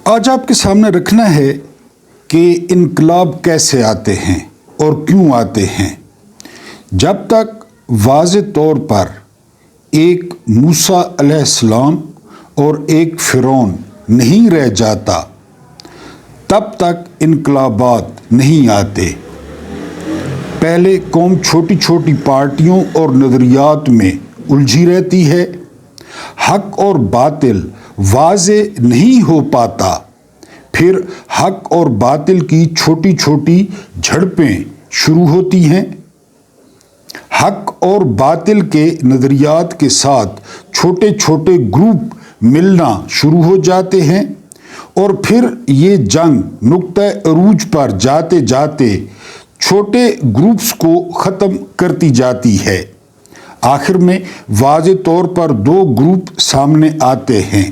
آج آپ کے سامنے رکھنا ہے کہ انقلاب کیسے آتے ہیں اور کیوں آتے ہیں۔ جب تک واضح طور پر ایک موسیٰ علیہ السلام اور ایک فرعون نہیں رہ جاتا تب تک انقلابات نہیں آتے۔ پہلے قوم چھوٹی چھوٹی پارٹیوں اور نظریات میں الجھی رہتی ہے، حق اور باطل واضح نہیں ہو پاتا، پھر حق اور باطل کی چھوٹی چھوٹی جھڑپیں شروع ہوتی ہیں۔ حق اور باطل کے نظریات کے ساتھ چھوٹے چھوٹے گروپ ملنا شروع ہو جاتے ہیں اور پھر یہ جنگ نقطہ عروج پر جاتے جاتے چھوٹے گروپس کو ختم کرتی جاتی ہے۔ آخر میں واضح طور پر دو گروپ سامنے آتے ہیں۔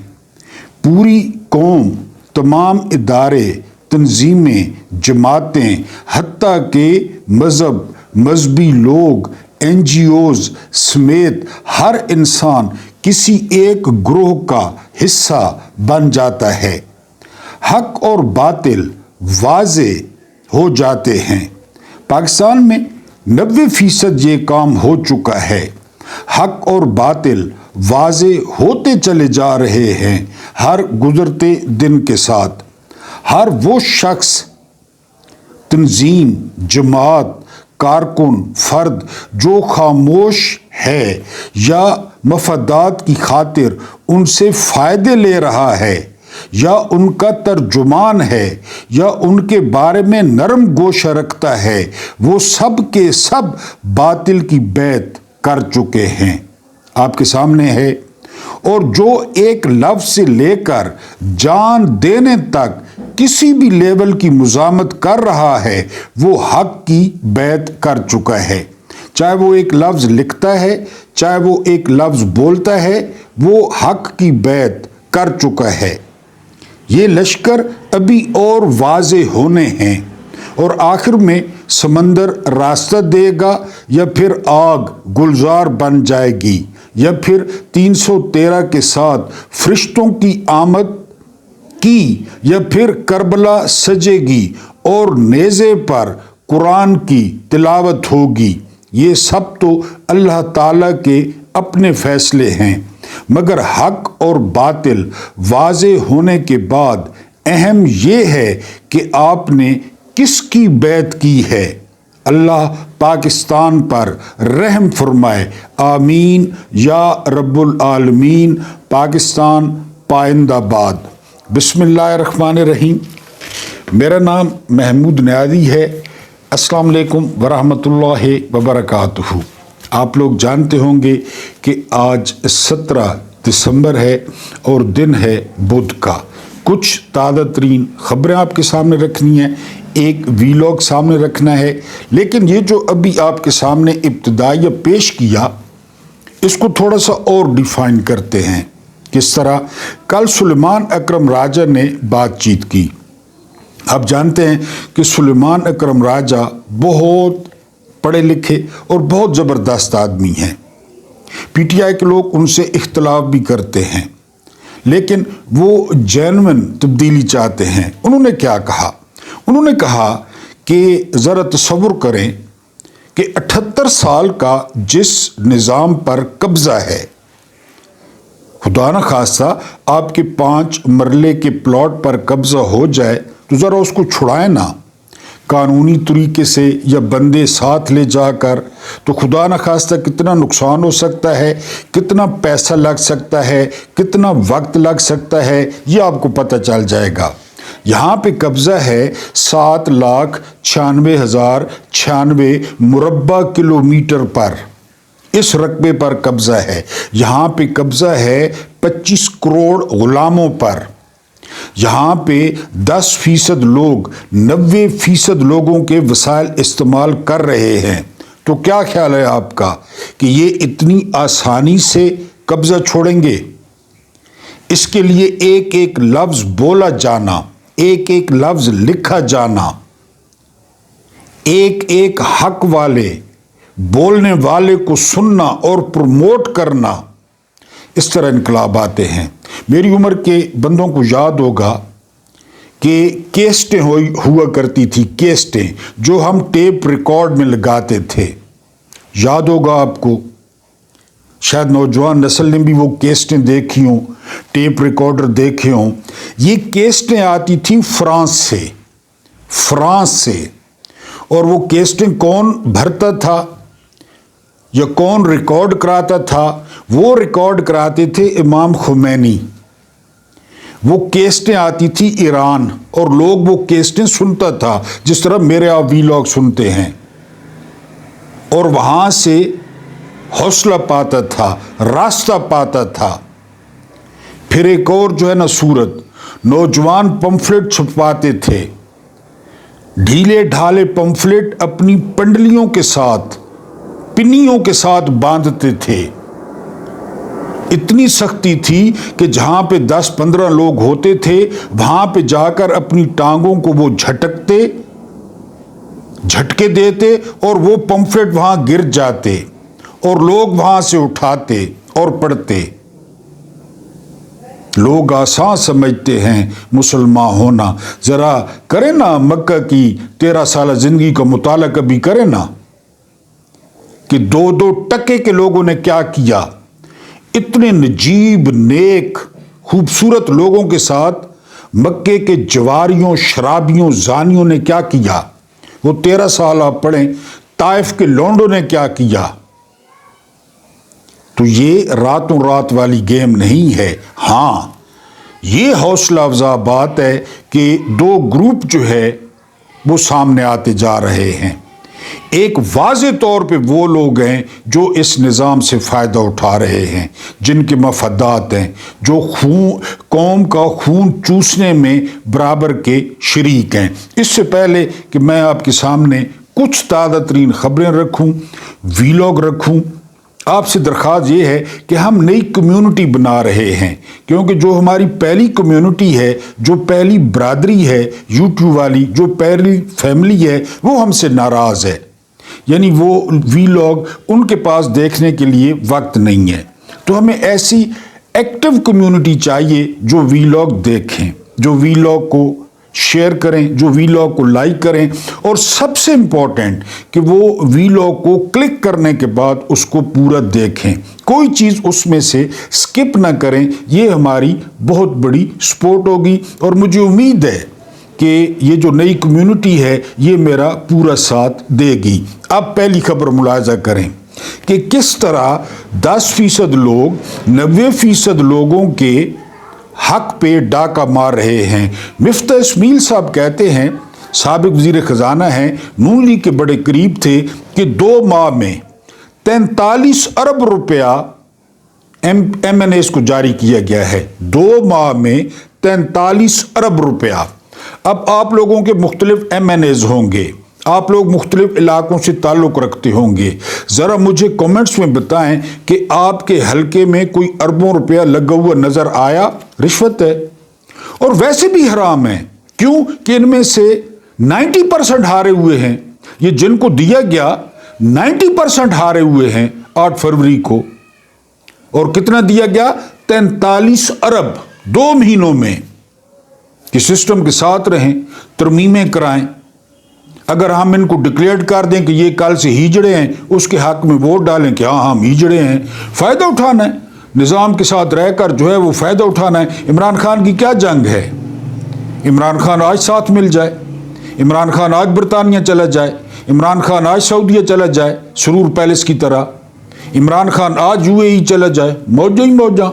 پوری قوم، تمام ادارے، تنظیمیں، جماعتیں، حتیٰ کہ مذہبی لوگ، NGOs سمیت ہر انسان کسی ایک گروہ کا حصہ بن جاتا ہے۔ حق اور باطل واضح ہو جاتے ہیں۔ پاکستان میں 90% یہ کام ہو چکا ہے۔ حق اور باطل واضح ہوتے چلے جا رہے ہیں ہر گزرتے دن کے ساتھ۔ ہر وہ شخص، تنظیم، جماعت، کارکن، فرد جو خاموش ہے یا مفادات کی خاطر ان سے فائدے لے رہا ہے یا ان کا ترجمان ہے یا ان کے بارے میں نرم گوشہ رکھتا ہے، وہ سب کے سب باطل کی بیعت کر چکے ہیں۔ آپ کے سامنے ہے، اور جو ایک لفظ سے لے کر جان دینے تک کسی بھی لیول کی مزاحمت کر رہا ہے وہ حق کی بیعت کر چکا ہے۔ چاہے وہ ایک لفظ لکھتا ہے، چاہے وہ ایک لفظ بولتا ہے، وہ حق کی بیعت کر چکا ہے۔ یہ لشکر ابھی اور واضح ہونے ہیں اور آخر میں سمندر راستہ دے گا یا پھر آگ گلزار بن جائے گی یا پھر 313 کے ساتھ فرشتوں کی آمد کی یا پھر کربلا سجے گی اور نیزے پر قرآن کی تلاوت ہوگی۔ یہ سب تو اللہ تعالیٰ کے اپنے فیصلے ہیں، مگر حق اور باطل واضح ہونے کے بعد اہم یہ ہے کہ آپ نے کس کی بیعت کی ہے۔ اللہ پاکستان پر رحم فرمائے، آمین یا رب العالمین۔ پاکستان پائندہ باد۔ بسم اللہ الرحمن الرحیم۔ میرا نام محمود نیازی ہے۔ السلام علیکم ورحمۃ اللہ وبرکاتہ۔ آپ لوگ جانتے ہوں گے کہ آج 17 دسمبر ہے اور دن ہے بدھ کا۔ کچھ تازہ ترین خبریں آپ کے سامنے رکھنی ہیں، ایک ویلاگ سامنے رکھنا ہے، لیکن یہ جو ابھی آپ کے سامنے ابتدائیہ پیش کیا اس کو تھوڑا سا اور ڈیفائن کرتے ہیں۔ کس طرح؟ کل سلیمان اکرم راجہ نے بات چیت کی۔ آپ جانتے ہیں کہ سلیمان اکرم راجہ بہت پڑھے لکھے اور بہت زبردست آدمی ہیں۔ PTI کے لوگ ان سے اختلاف بھی کرتے ہیں، لیکن وہ جینوئن تبدیلی چاہتے ہیں۔ انہوں نے کیا کہا؟ انہوں نے کہا کہ ذرا تصور کریں کہ 78 سال کا جس نظام پر قبضہ ہے، خدا نہ خواستہ آپ کے 5 مرلے کے پلاٹ پر قبضہ ہو جائے تو ذرا اس کو چھڑائیں نا قانونی طریقے سے یا بندے ساتھ لے جا کر، تو خدا نہ خواستہ کتنا نقصان ہو سکتا ہے، کتنا پیسہ لگ سکتا ہے، کتنا وقت لگ سکتا ہے، یہ آپ کو پتہ چل جائے گا۔ یہاں پہ قبضہ ہے 7,96,096 مربع کلومیٹر پر، اس رقبے پر قبضہ ہے۔ یہاں پہ قبضہ ہے 25 کروڑ غلاموں پر۔ یہاں پہ 10% لوگ 90% لوگوں کے وسائل استعمال کر رہے ہیں۔ تو کیا خیال ہے آپ کا کہ یہ اتنی آسانی سے قبضہ چھوڑیں گے؟ اس کے لیے ایک ایک لفظ بولا جانا، ایک ایک لفظ لکھا جانا، ایک ایک حق والے بولنے والے کو سننا اور پروموٹ کرنا، اس طرح انقلاب آتے ہیں۔ میری عمر کے بندوں کو یاد ہوگا کہ کیسٹیں ہوا کرتی تھی، کیسٹیں جو ہم ٹیپ ریکارڈ میں لگاتے تھے، یاد ہوگا آپ کو، شاید نوجوان نسل نے بھی وہ کیسٹیں دیکھی ہوں، ٹیپ ریکارڈر دیکھے ہوں۔ یہ کیسٹیں آتی تھیں فرانس سے، اور وہ کیسٹیں کون بھرتا تھا یا کون ریکارڈ کراتا تھا؟ وہ ریکارڈ کراتے تھے امام خمینی۔ وہ کیسٹیں آتی تھی ایران، اور لوگ وہ کیسٹیں سنتا تھا، جس طرح میرے آپ ویلاگ سنتے ہیں، اور وہاں سے حوصلہ پاتا تھا، راستہ پاتا تھا۔ پھر ایک اور جو ہے نا صورت، نوجوان پمفلٹ چھپواتے تھے، ڈھیلے ڈھالے پمفلٹ اپنی پنڈلیوں کے ساتھ، پنیوں کے ساتھ باندھتے تھے۔ اتنی سختی تھی کہ جہاں پہ 10-15 لوگ ہوتے تھے، وہاں پہ جا کر اپنی ٹانگوں کو وہ جھٹکے دیتے، اور وہ پمفلٹ وہاں گر جاتے، اور لوگ وہاں سے اٹھاتے اور پڑھتے۔ لوگ آسان سمجھتے ہیں مسلمان ہونا، ذرا کرے نا مکہ کی 13 سالہ زندگی کا مطالعہ کبھی کرے نا، کہ 2 ٹکے کے لوگوں نے کیا کیا، اتنے نجیب نیک خوبصورت لوگوں کے ساتھ مکے کے جواریوں، شرابیوں، زانیوں نے کیا کیا، وہ 13 سال آپ پڑھیں طائف کے لونڈوں نے کیا کیا۔ تو یہ راتوں رات والی گیم نہیں ہے۔ ہاں، یہ حوصلہ افزا بات ہے کہ 2 گروپ جو ہے وہ سامنے آتے جا رہے ہیں۔ ایک واضح طور پہ وہ لوگ ہیں جو اس نظام سے فائدہ اٹھا رہے ہیں، جن کے مفادات ہیں، جو قوم کا خون چوسنے میں برابر کے شریک ہیں۔ اس سے پہلے کہ میں آپ کے سامنے کچھ تازہ ترین خبریں رکھوں، ویلاگ رکھوں، آپ سے درخواست یہ ہے کہ ہم نئی کمیونٹی بنا رہے ہیں، کیونکہ جو ہماری پہلی کمیونٹی ہے، جو پہلی برادری ہے یوٹیوب والی، جو پہلی فیملی ہے، وہ ہم سے ناراض ہے، یعنی وہ ویلاگ ان کے پاس دیکھنے کے لیے وقت نہیں ہے۔ تو ہمیں ایسی ایکٹیو کمیونٹی چاہیے جو ویلاگ دیکھیں، جو ویلاگ کو شیئر کریں، جو ویلاگ کو لائک کریں، اور سب سے امپورٹنٹ کہ وہ ویلاگ کو کلک کرنے کے بعد اس کو پورا دیکھیں، کوئی چیز اس میں سے سکپ نہ کریں۔ یہ ہماری بہت بڑی سپورٹ ہوگی، اور مجھے امید ہے کہ یہ جو نئی کمیونٹی ہے یہ میرا پورا ساتھ دے گی۔ اب پہلی خبر ملاحظہ کریں کہ کس طرح 10% لوگ 90% لوگوں کے حق پہ ڈاکہ مار رہے ہیں۔ مفتاح اسماعیل صاحب کہتے ہیں، سابق وزیر خزانہ ہیں، نون لیگ کے بڑے قریب تھے، کہ 2 ماہ میں 43 ارب روپیہ ایم این ایز کو جاری کیا گیا ہے۔ 2 ماہ میں 43 ارب روپیہ۔ اب آپ لوگوں کے مختلف ایم این ایز ہوں گے، آپ لوگ مختلف علاقوں سے تعلق رکھتے ہوں گے، ذرا مجھے کمنٹس میں بتائیں کہ آپ کے حلقے میں کوئی اربوں روپیہ لگا ہوا نظر آیا؟ رشوت ہے، اور ویسے بھی حرام ہے۔ کیوں کہ ان میں سے 90% ہارے ہوئے ہیں، یہ جن کو دیا گیا 90% ہارے ہوئے ہیں 8 فروری کو، اور کتنا دیا گیا؟ 43 ارب 2 مہینوں میں۔ کہ سسٹم کے ساتھ رہیں، ترمیمیں کرائیں۔ اگر ہم ان کو ڈکلیئر کر دیں کہ یہ کل سے ہیجڑے ہیں، اس کے حق میں ووٹ ڈالیں کہ ہاں ہم ہیجڑے ہیں، فائدہ اٹھانا ہے، نظام کے ساتھ رہ کر جو ہے وہ فائدہ اٹھانا ہے۔ عمران خان کی کیا جنگ ہے؟ عمران خان آج ساتھ مل جائے، عمران خان آج برطانیہ چلا جائے، عمران خان آج سعودیہ چلا جائے سرور پیلس کی طرح، عمران خان آج یو اے ای چلا جائے، موجاں ہی موجاں،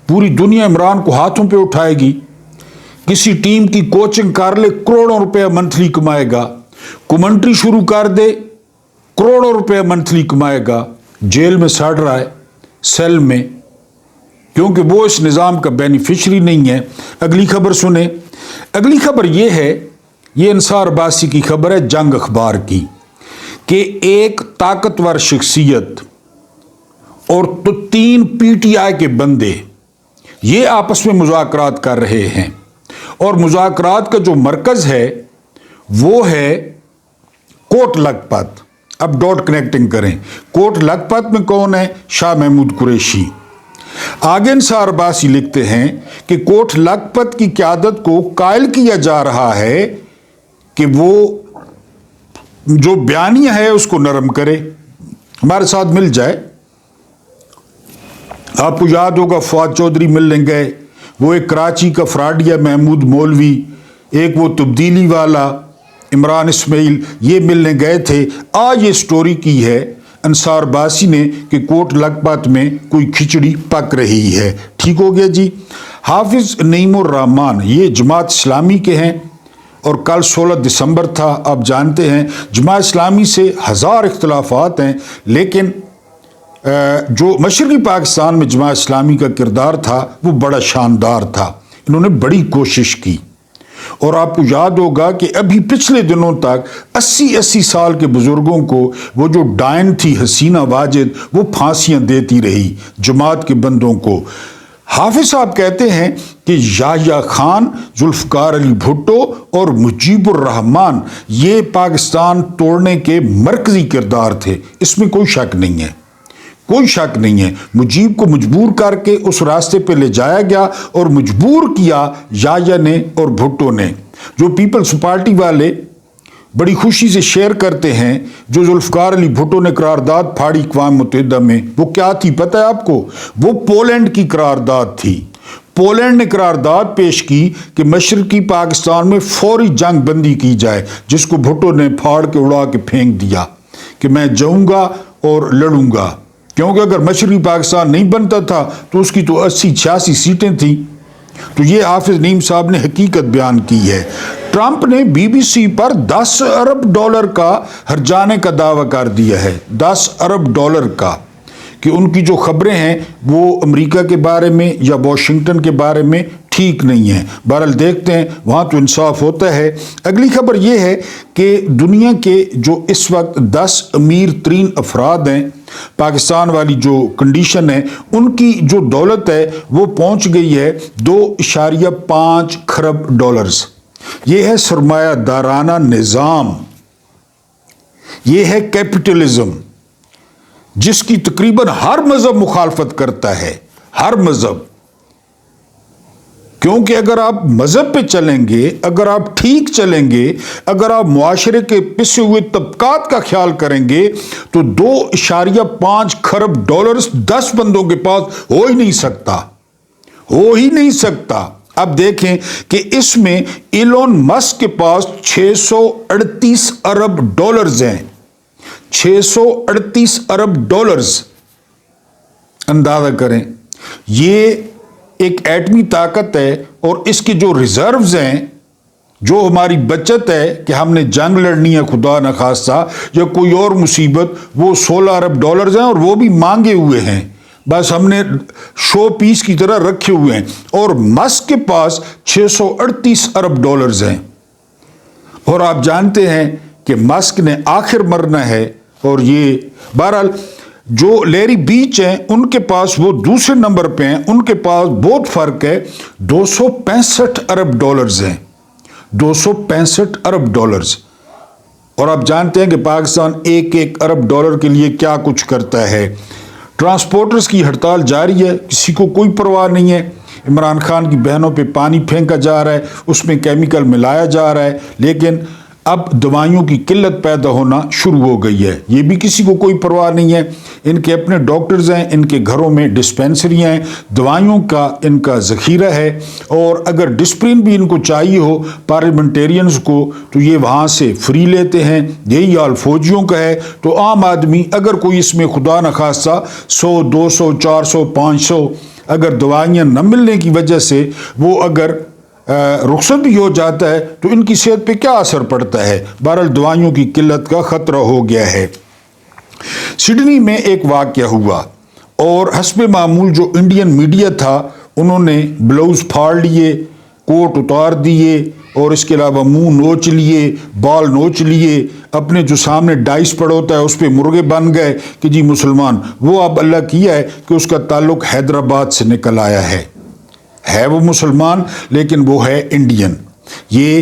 پوری دنیا عمران کو ہاتھوں پہ اٹھائے گی۔ کسی ٹیم کی کوچنگ کر لے، کروڑوں روپے منتھلی کمائے گا، کمنٹری شروع کر دے، کروڑوں روپے منتھلی کمائے گا، جیل میں سڑ رہا ہے، سیل میں، کیونکہ وہ اس نظام کا بینیفیشری نہیں ہے۔ اگلی خبر سنیں۔ اگلی خبر یہ ہے، یہ انصار عباسی کی خبر ہے، جنگ اخبار کی، کہ ایک طاقتور شخصیت اور 3 پی ٹی آئی کے بندے یہ آپس میں مذاکرات کر رہے ہیں، اور مذاکرات کا جو مرکز ہے وہ ہے کوٹ لکھپت۔ اب ڈاٹ کنیکٹنگ کریں، کوٹ لکھپت میں کون ہے؟ شاہ محمود قریشی۔ آگے انصار عباسی لکھتے ہیں کہ کوٹ لکھپت کی قیادت کو قائل کیا جا رہا ہے کہ وہ جو بیانیہ ہے اس کو نرم کرے، ہمارے ساتھ مل جائے۔ آپ کو یاد ہوگا فواد چودھری ملنے گئے، وہ ایک کراچی کا فراڈیا محمود مولوی، ایک وہ تبدیلی والا عمران اسماعیل، یہ ملنے گئے تھے۔ آج یہ سٹوری کی ہے انصار عباسی نے کہ کوٹ لکھپت میں کوئی کھچڑی پک رہی ہے۔ ٹھیک ہو گیا جی۔ حافظ نعیم الرحمان یہ جماعت اسلامی کے ہیں، اور کل 16 دسمبر تھا۔ آپ جانتے ہیں جماعت اسلامی سے ہزار اختلافات ہیں، لیکن جو مشرقی پاکستان میں جماعت اسلامی کا کردار تھا وہ بڑا شاندار تھا، انہوں نے بڑی کوشش کی۔ اور آپ کو یاد ہوگا کہ ابھی پچھلے دنوں تک 80 سال کے بزرگوں کو وہ جو ڈائن تھی حسینہ واجد، وہ پھانسیاں دیتی رہی جماعت کے بندوں کو۔ حافظ صاحب کہتے ہیں کہ یحییٰ خان، ذوالفقار علی بھٹو اور مجیب الرحمان یہ پاکستان توڑنے کے مرکزی کردار تھے، اس میں کوئی شک نہیں ہے، کوئی شک نہیں ہے۔ مجیب کو مجبور کر کے اس راستے پہ لے جایا گیا اور مجبور کیا یحییٰ نے اور بھٹو نے، جو پیپلز پارٹی والے بڑی خوشی سے شیئر کرتے ہیں۔ جو ذوالفقار علی بھٹو نے قرارداد پھاڑی اقوام متحدہ میں، وہ کیا تھی پتہ ہے آپ کو؟ وہ پولینڈ کی قرارداد تھی۔ پولینڈ نے قرارداد پیش کی کہ مشرقی پاکستان میں فوری جنگ بندی کی جائے، جس کو بھٹو نے پھاڑ کے اڑا کے پھینک دیا کہ میں جاؤں گا اور لڑوں گا، کیونکہ اگر مشرقی پاکستان نہیں بنتا تھا تو اس کی تو 80-86 سیٹیں تھیں۔ تو یہ حافظ نعیم صاحب نے حقیقت بیان کی ہے۔ ٹرمپ نے BBC پر $10 ارب کا ہرجانے کا دعویٰ کر دیا ہے، $10 ارب کا، کہ ان کی جو خبریں ہیں وہ امریکہ کے بارے میں یا واشنگٹن کے بارے میں ٹھیک نہیں ہیں۔ بہرحال دیکھتے ہیں، وہاں تو انصاف ہوتا ہے۔ اگلی خبر یہ ہے کہ دنیا کے جو اس وقت 10 امیر ترین افراد ہیں، پاکستان والی جو کنڈیشن ہے، ان کی جو دولت ہے وہ پہنچ گئی ہے $2.5 کھرب۔ یہ ہے سرمایہ دارانہ نظام، یہ ہے کیپٹلزم، جس کی تقریباً ہر مذہب مخالفت کرتا ہے، ہر مذہب۔ کیونکہ اگر آپ مذہب پہ چلیں گے، اگر آپ ٹھیک چلیں گے، اگر آپ معاشرے کے پسے ہوئے طبقات کا خیال کریں گے، تو $2.5 کھرب 10 بندوں کے پاس ہو ہی نہیں سکتا، ہو ہی نہیں سکتا۔ اب دیکھیں کہ اس میں ایلون مسک کے پاس $638 ارب ہیں، $638 ارب۔ اندازہ کریں، یہ ایک ایٹمی طاقت ہے، اور اس کے جو ریزروز ہیں، جو ہماری بچت ہے کہ ہم نے جنگ لڑنی ہے خدا نخواستہ یا کوئی اور مصیبت، وہ $16 ارب ہیں، اور وہ بھی مانگے ہوئے ہیں، بس ہم نے شو پیس کی طرح رکھے ہوئے ہیں۔ اور مسک کے پاس $638 ارب ہیں۔ اور آپ جانتے ہیں کہ مسک نے آخر مرنا ہے، اور یہ بہرحال جو لیری بیچ ہیں ان کے پاس وہ دوسرے نمبر پہ ہیں، ان کے پاس بہت فرق ہے، $265 ارب ہیں، $265 ارب۔ اور آپ جانتے ہیں کہ پاکستان $1 ارب کے لیے کیا کچھ کرتا ہے۔ ٹرانسپورٹرز کی ہڑتال جاری ہے، کسی کو کوئی پرواہ نہیں ہے۔ عمران خان کی بہنوں پہ پانی پھینکا جا رہا ہے، اس میں کیمیکل ملایا جا رہا ہے، لیکن اب دوائیوں کی قلت پیدا ہونا شروع ہو گئی ہے، یہ بھی کسی کو کوئی پرواہ نہیں ہے۔ ان کے اپنے ڈاکٹرز ہیں، ان کے گھروں میں ڈسپینسریاں ہیں، دوائیوں کا ان کا ذخیرہ ہے، اور اگر ڈسپلن بھی ان کو چاہیے ہو پارلیمنٹیرینز کو تو یہ وہاں سے فری لیتے ہیں۔ یہی حال فوجیوں کا ہے۔ تو عام آدمی اگر کوئی اس میں خدا نخواستہ 100 200 400 500 اگر دوائیاں نہ ملنے کی وجہ سے وہ اگر رخصت بھی ہو جاتا ہے تو ان کی صحت پہ کیا اثر پڑتا ہے؟ بہرحال دوائیوں کی قلت کا خطرہ ہو گیا ہے۔ سڈنی میں ایک واقعہ ہوا، اور حسب معمول جو انڈین میڈیا تھا انہوں نے بلاؤز پھاڑ لیے، کوٹ اتار دیے، اور اس کے علاوہ منہ نوچ لیے، بال نوچ لیے، اپنے جو سامنے ڈائس پڑا ہوتا ہے اس پہ مرغے بن گئے کہ جی مسلمان۔ وہ اب اللہ کیا ہے کہ اس کا تعلق حیدرآباد سے نکل آیا ہے وہ مسلمان لیکن وہ ہے انڈین۔ یہ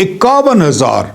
51,000।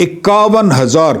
51,000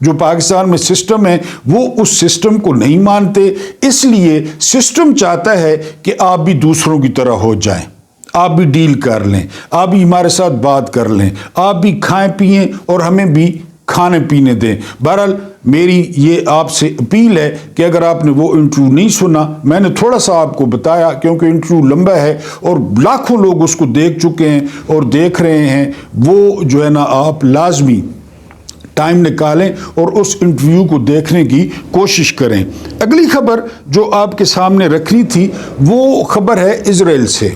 جو پاکستان میں سسٹم ہے وہ اس سسٹم کو نہیں مانتے، اس لیے سسٹم چاہتا ہے کہ آپ بھی دوسروں کی طرح ہو جائیں، آپ بھی ڈیل کر لیں، آپ بھی ہمارے ساتھ بات کر لیں، آپ بھی کھائیں پئیں اور ہمیں بھی کھانے پینے دیں۔ بہرحال میری یہ آپ سے اپیل ہے کہ اگر آپ نے وہ انٹرویو نہیں سنا، میں نے تھوڑا سا آپ کو بتایا کیونکہ انٹرویو لمبا ہے اور لاکھوں لوگ اس کو دیکھ چکے ہیں اور دیکھ رہے ہیں، وہ جو ہے نا آپ لازمی ٹائم نکالیں اور اس انٹرویو کو دیکھنے کی کوشش کریں۔ اگلی خبر جو آپ کے سامنے رکھنی تھی وہ خبر ہے اسرائیل سے۔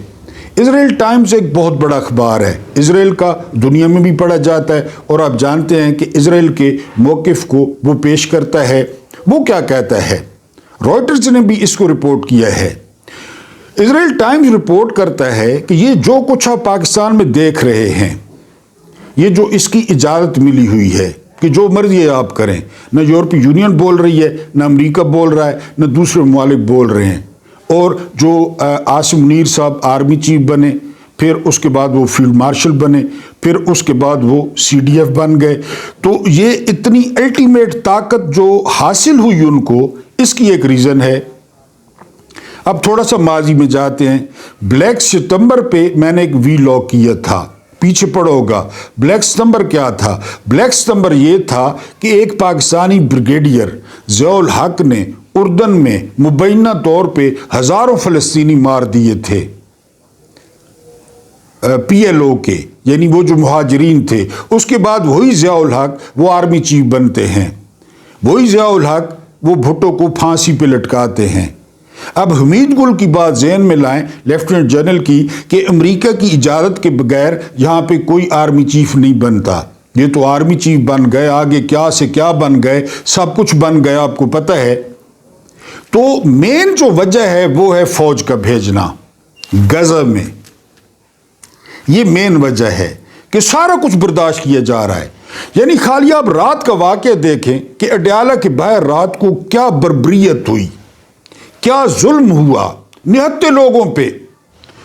اسرائیل ٹائمز ایک بہت بڑا اخبار ہے، اسرائیل کا دنیا میں بھی پڑھا جاتا ہے اور آپ جانتے ہیں کہ اسرائیل کے موقف کو وہ پیش کرتا ہے۔ وہ کیا کہتا ہے؟ رائٹرز نے بھی اس کو رپورٹ کیا ہے۔ اسرائیل ٹائمز رپورٹ کرتا ہے کہ یہ جو کچھ آپ پاکستان میں دیکھ رہے ہیں، یہ جو اس کی اجازت ملی ہوئی ہے کہ جو مرضی ہے آپ کریں، نہ یورپی یونین بول رہی ہے، نہ امریکہ بول رہا ہے، نہ دوسرے ممالک بول رہے ہیں، اور جو عاصم منیر صاحب آرمی چیف بنے، پھر اس کے بعد وہ فیلڈ مارشل بنے، پھر اس کے بعد وہ CDF بن گئے، تو یہ اتنی الٹیمیٹ طاقت جو حاصل ہوئی ان کو، اس کی ایک ریزن ہے۔ اب تھوڑا سا ماضی میں جاتے ہیں۔ بلیک ستمبر پہ میں نے ایک ویلاگ کیا تھا، پیچھے پڑھو ہوگا۔ بلیک ستمبر کیا تھا؟ بلیک ستمبر یہ تھا کہ ایک پاکستانی بریگیڈیئر ضیاء الحق نے اردن میں مبینہ طور پہ ہزاروں فلسطینی مار دیے تھے، PLO کے، یعنی وہ جو مہاجرین تھے۔ اس کے بعد وہی ضیاء الحق وہ آرمی چیف بنتے ہیں، وہی ضیاء الحق وہ بھٹو کو پھانسی پہ لٹکاتے ہیں۔ اب حمید گل کی بات ذہن میں لائیں، لیفٹیننٹ جنرل کی، کہ امریکہ کی اجازت کے بغیر یہاں پہ کوئی آرمی چیف نہیں بنتا۔ یہ تو آرمی چیف بن گئے، آگے کیا سے کیا بن گئے، سب کچھ بن گیا، آپ کو پتہ ہے۔ تو مین جو وجہ ہے وہ ہے فوج کا بھیجنا غزہ میں، یہ مین وجہ ہے کہ سارا کچھ برداشت کیا جا رہا ہے۔ یعنی خالی آپ رات کا واقعہ دیکھیں کہ اڈیالہ کے باہر رات کو کیا بربریت ہوئی، کیا ظلم ہوا، نہتے لوگوں پہ،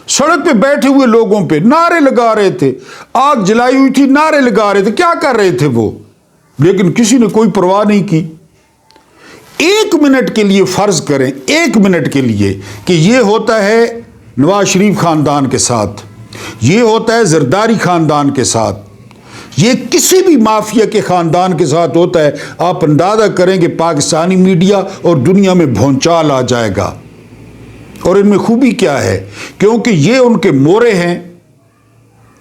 سڑک پہ بیٹھے ہوئے لوگوں پہ نعرے لگا رہے تھے، آگ جلائی ہوئی تھی، نعرے لگا رہے تھے، کیا کر رہے تھے وہ، لیکن کسی نے کوئی پرواہ نہیں کی۔ ایک منٹ کے لیے فرض کریں، ایک منٹ کے لیے، کہ یہ ہوتا ہے نواز شریف خاندان کے ساتھ، یہ ہوتا ہے زرداری خاندان کے ساتھ، یہ کسی بھی مافیا کے خاندان کے ساتھ ہوتا ہے، آپ اندازہ کریں کہ پاکستانی میڈیا اور دنیا میں بھونچال آ جائے گا۔ اور ان میں خوبی کیا ہے؟ کیونکہ یہ ان کے مورے ہیں،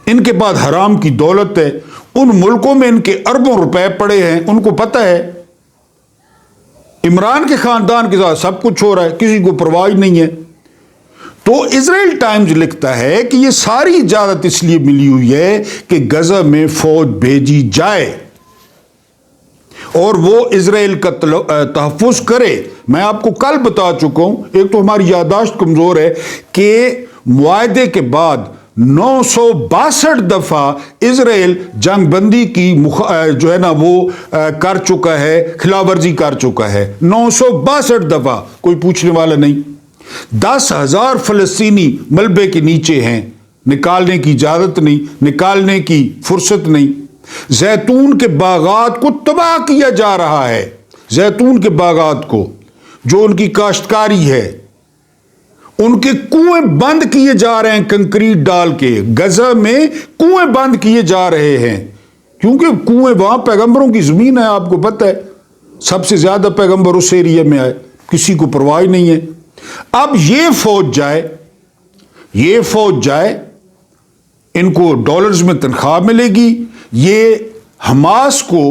ان کے پاس حرام کی دولت ہے، ان ملکوں میں ان کے اربوں روپے پڑے ہیں، ان کو پتہ ہے عمران کے خاندان کے ساتھ سب کچھ ہو رہا ہے، کسی کو پرواہ نہیں ہے۔ تو اسرائیل ٹائمز لکھتا ہے کہ یہ ساری اجازت اس لیے ملی ہوئی ہے کہ غزہ میں فوج بھیجی جائے اور وہ اسرائیل کا تحفظ کرے۔ میں آپ کو کل بتا چکا ہوں، ایک تو ہماری یادداشت کمزور ہے، کہ معاہدے کے بعد 962 دفعہ اسرائیل جنگ بندی کی جو ہے نا وہ کر چکا ہے، خلاف ورزی کر چکا ہے، 962 دفعہ، کوئی پوچھنے والا نہیں۔ 10,000 فلسطینی ملبے کے نیچے ہیں، نکالنے کی اجازت نہیں، نکالنے کی فرصت نہیں۔ زیتون کے باغات کو تباہ کیا جا رہا ہے، زیتون کے باغات کو، جو ان کی کاشتکاری ہے، ان کے کنویں بند کیے جا رہے ہیں، کنکریٹ ڈال کے غزہ میں کنویں بند کیے جا رہے ہیں، کیونکہ کنویں وہاں پیغمبروں کی زمین ہے، آپ کو پتہ ہے، سب سے زیادہ پیغمبر اس ایریا میں آئے، کسی کو پرواہ نہیں ہے۔ اب یہ فوج جائے، ان کو ڈالرز میں تنخواہ ملے گی، یہ حماس کو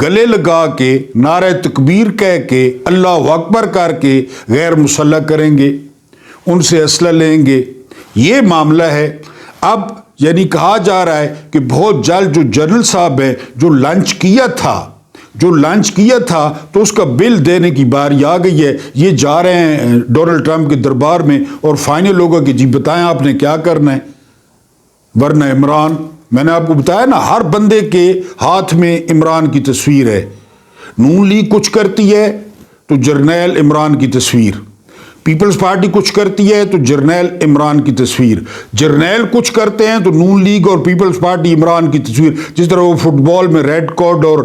گلے لگا کے نعرہ تکبیر کہہ کے اللہ اکبر کر کے غیر مسلح کریں گے، ان سے اسلحہ لیں گے، یہ معاملہ ہے۔ اب یعنی کہا جا رہا ہے کہ بہت جلد جو جنرل صاحب ہے جو لنچ کیا تھا تو اس کا بل دینے کی باری آ گئی ہے، یہ جا رہے ہیں ڈونلڈ ٹرمپ کے دربار میں اور فائنل ہوگا کہ جی بتائیں آپ نے کیا کرنا ہے، ورنہ عمران، میں نے آپ کو بتایا نا، ہر بندے کے ہاتھ میں عمران کی تصویر ہے۔ نون لیگ کچھ کرتی ہے تو جرنیل عمران کی تصویر، پیپلز پارٹی کچھ کرتی ہے تو جرنیل عمران کی تصویر، جرنیل کچھ کرتے ہیں تو نون لیگ اور پیپلز پارٹی عمران کی تصویر. جس طرح وہ فٹ بال میں ریڈ کارڈ اور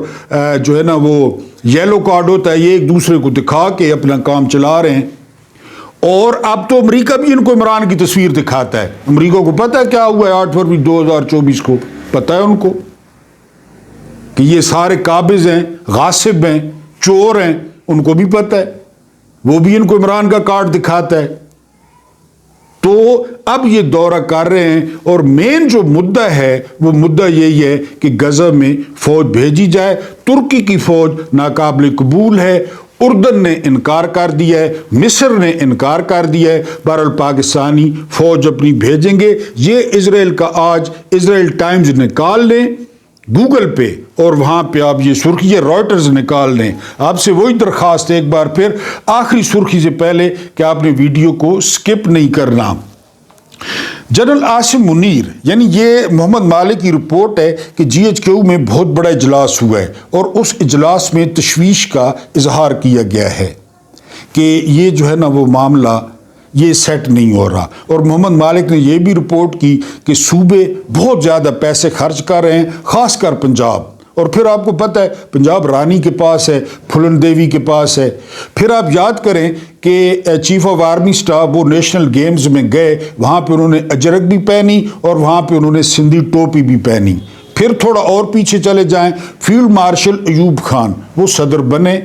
جو ہے نا وہ یلو کارڈ ہوتا ہے، یہ ایک دوسرے کو دکھا کے اپنا کام چلا رہے ہیں. اور اب تو امریکہ بھی ان کو عمران کی تصویر دکھاتا ہے. امریکہ کو پتہ ہے کیا ہوا ہے 8 فروری 2024 کو، پتہ ہے ان کو کہ یہ سارے قابض ہیں، غاصب ہیں، چور ہیں، ان کو بھی پتہ ہے. وہ بھی ان کو عمران کا کارڈ دکھاتا ہے. تو اب یہ دورہ کر رہے ہیں اور مین جو مدعا ہے وہ مدعا یہی ہے کہ غزہ میں فوج بھیجی جائے. ترکی کی فوج ناقابل قبول ہے، اردن نے انکار کر دیا ہے، مصر نے انکار کر دیا ہے. بہرحال پاکستانی فوج اپنی بھیجیں گے. یہ اسرائیل کا آج اسرائیل ٹائمز نکال لیں گوگل پہ اور وہاں پہ آپ یہ سرخی رائٹرز نکال لیں. آپ سے وہی درخواست ایک بار پھر آخری سرخی سے پہلے کہ آپ نے ویڈیو کو سکپ نہیں کرنا. جنرل عاصم منیر یعنی یہ محمد مالک کی رپورٹ ہے کہ جی ایچ کیو میں بہت بڑا اجلاس ہوا ہے اور اس اجلاس میں تشویش کا اظہار کیا گیا ہے کہ یہ جو ہے نا وہ معاملہ یہ سیٹ نہیں ہو رہا. اور محمد مالک نے یہ بھی رپورٹ کی کہ صوبے بہت زیادہ پیسے خرچ کر رہے ہیں، خاص کر پنجاب. اور پھر آپ کو پتہ ہے پنجاب رانی کے پاس ہے، پھلن دیوی کے پاس ہے. پھر آپ یاد کریں کہ چیف آف آرمی سٹاف وہ نیشنل گیمز میں گئے، وہاں پہ انہوں نے اجرک بھی پہنی اور وہاں پہ انہوں نے سندھی ٹوپی بھی پہنی. پھر تھوڑا اور پیچھے چلے جائیں، فیلڈ مارشل ایوب خان وہ صدر بنے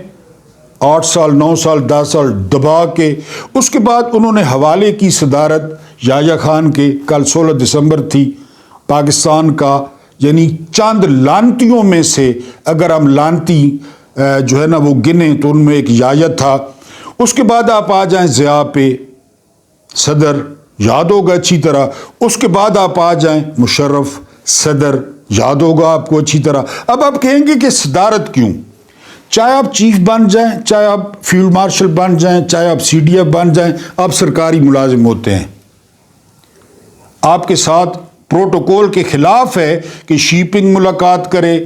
8 سال 9 سال 10 سال دبا کے. اس کے بعد انہوں نے حوالے کی صدارت یحییٰ خان کے، کل 16 دسمبر تھی. پاکستان کا یعنی چند لانتیوں میں سے اگر ہم لانتی جو ہے نا وہ گنیں تو ان میں ایک یحییٰ تھا. اس کے بعد آپ آ جائیں ضیاء پہ صدر، یاد ہوگا اچھی طرح. اس کے بعد آپ آ جائیں مشرف صدر، یاد ہوگا آپ کو اچھی طرح. اب آپ کہیں گے کہ صدارت کیوں؟ چاہے آپ چیف بن جائیں، چاہے آپ فیلڈ مارشل بن جائیں، چاہے آپ سی ڈی ایف بن جائیں، آپ سرکاری ملازم ہوتے ہیں. آپ کے ساتھ پروٹوکول کے خلاف ہے کہ شیپنگ ملاقات کرے،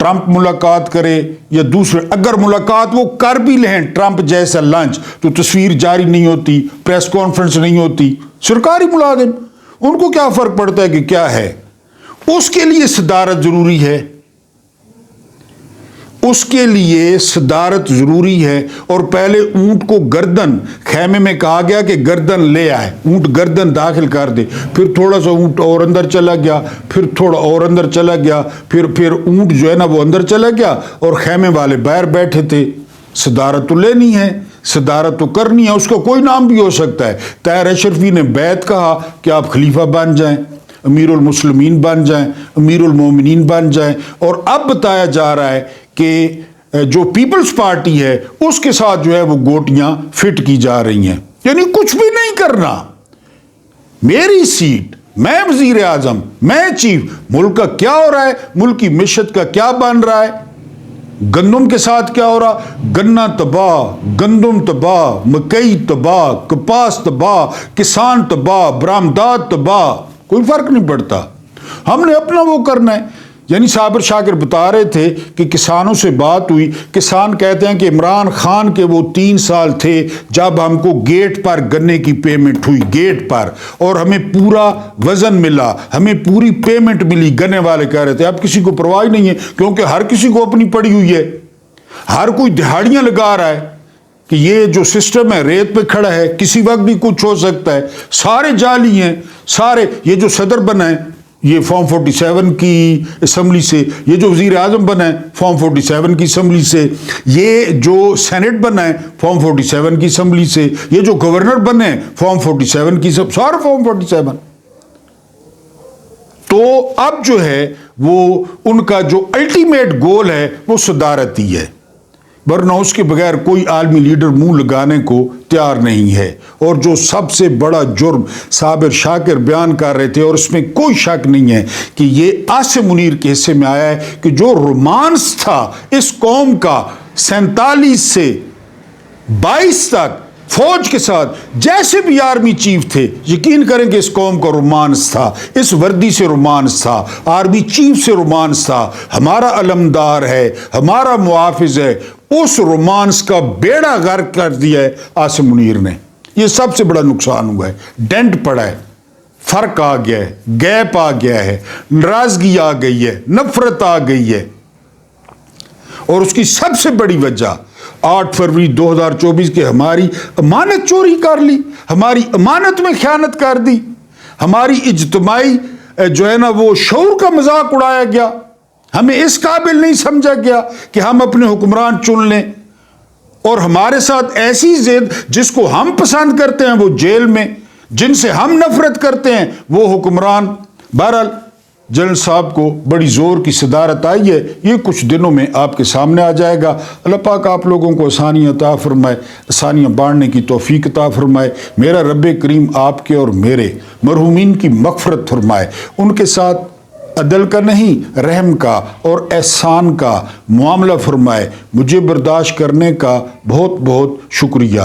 ٹرمپ ملاقات کرے یا دوسرے. اگر ملاقات وہ کر بھی لیں ٹرمپ جیسا لنچ تو تصویر جاری نہیں ہوتی، پریس کانفرنس نہیں ہوتی. سرکاری ملازم ان کو کیا فرق پڑتا ہے کہ کیا ہے. اس کے لیے صدارت ضروری ہے، اس کے لیے صدارت ضروری ہے. اور پہلے اونٹ کو گردن خیمے میں کہا گیا کہ گردن لے آئے، اونٹ گردن داخل کر دے. پھر تھوڑا سا اونٹ اور اندر چلا گیا، پھر تھوڑا اور اندر چلا گیا، پھر اونٹ جو ہے نا وہ اندر چلا گیا اور خیمے والے باہر بیٹھے تھے. صدارت تو لینی ہے، صدارت تو کرنی ہے. اس کا کوئی نام بھی ہو سکتا ہے. طاہر اشرفی نے بیعت کہا کہ آپ خلیفہ بن جائیں، امیر المسلمین بن جائیں، امیر المومنین بن جائیں. اور اب بتایا جا رہا ہے کہ جو پیپلز پارٹی ہے اس کے ساتھ جو ہے وہ گوٹیاں فٹ کی جا رہی ہیں. یعنی کچھ بھی نہیں کرنا، میری سیٹ، میں وزیر اعظم، میں چیف. ملک کا کیا ہو رہا ہے، ملک کی معیشت کا کیا بن رہا ہے. گندم کے ساتھ کیا ہو رہا، گنا تباہ، گندم تباہ، مکئی تباہ، کپاس تباہ، کسان تباہ، برآمدات تباہ. کوئی فرق نہیں پڑتا، ہم نے اپنا وہ کرنا ہے. یعنی صابر شاکر بتا رہے تھے کہ کسانوں سے بات ہوئی، کسان کہتے ہیں کہ عمران خان کے وہ 3 سال تھے جب ہم کو گیٹ پر گنے کی پیمنٹ ہوئی، گیٹ پر، اور ہمیں پورا وزن ملا، ہمیں پوری پیمنٹ ملی. گنے والے کہہ رہے تھے اب کسی کو پرواہ نہیں ہے کیونکہ ہر کسی کو اپنی پڑی ہوئی ہے، ہر کوئی دہاڑیاں لگا رہا ہے کہ یہ جو سسٹم ہے ریت پہ کھڑا ہے، کسی وقت بھی کچھ ہو سکتا ہے. سارے جعلی ہیں سارے. یہ جو صدر بنا ہے یہ فارم 47 کی اسمبلی سے، یہ جو وزیر اعظم بنا ہے فارم 47 کی اسمبلی سے، یہ جو سینٹ بنا ہے فارم 47 کی اسمبلی سے، یہ جو گورنر بنے ہیں فارم 47 کی، سارا فارم 47. تو اب جو ہے وہ ان کا جو الٹیمیٹ گول ہے وہ صدارت ہی ہے، ورنہ اس کے بغیر کوئی عالمی لیڈر منہ لگانے کو تیار نہیں ہے. اور جو سب سے بڑا جرم صابر شاکر بیان کر رہے تھے، اور اس میں کوئی شک نہیں ہے کہ یہ عاصم منیر کے حصے میں آیا ہے، کہ جو رومانس تھا اس قوم کا 47 سے 22 تک فوج کے ساتھ، جیسے بھی آرمی چیف تھے، یقین کریں کہ اس قوم کا رومانس تھا، اس وردی سے رومانس تھا، آرمی چیف سے رومانس تھا. ہمارا علمدار ہے، ہمارا محافظ ہے. اس رومانس کا بیڑا غرق کر دیا ہے عاصم منیر نے. یہ سب سے بڑا نقصان ہوا ہے، ڈینٹ پڑا ہے، فرق آ گیا ہے، گیپ آ گیا ہے، ناراضگی آ گئی ہے، نفرت آ گئی ہے۔ اور اس کی سب سے بڑی وجہ 8 فروری 2024 کے ہماری امانت چوری کر لی، ہماری امانت میں خیانت کر دی، ہماری اجتماعی جو ہے نا وہ شعور کا مذاق اڑایا گیا، ہمیں اس قابل نہیں سمجھا گیا کہ ہم اپنے حکمران چن لیں، اور ہمارے ساتھ ایسی ضد، جس کو ہم پسند کرتے ہیں وہ جیل میں، جن سے ہم نفرت کرتے ہیں وہ حکمران۔ بہرحال جنرل صاحب کو بڑی زور کی صدارت آئی ہے، یہ کچھ دنوں میں آپ کے سامنے آ جائے گا۔ اللہ پاک آپ لوگوں کو آسانیاں عطا فرمائے، آسانیاں بانٹنے کی توفیق عطا فرمائے۔ میرا رب کریم آپ کے اور میرے مرحومین کی مغفرت فرمائے، ان کے ساتھ عدل کا نہیں رحم کا اور احسان کا معاملہ فرمائے۔ مجھے برداشت کرنے کا بہت بہت شکریہ۔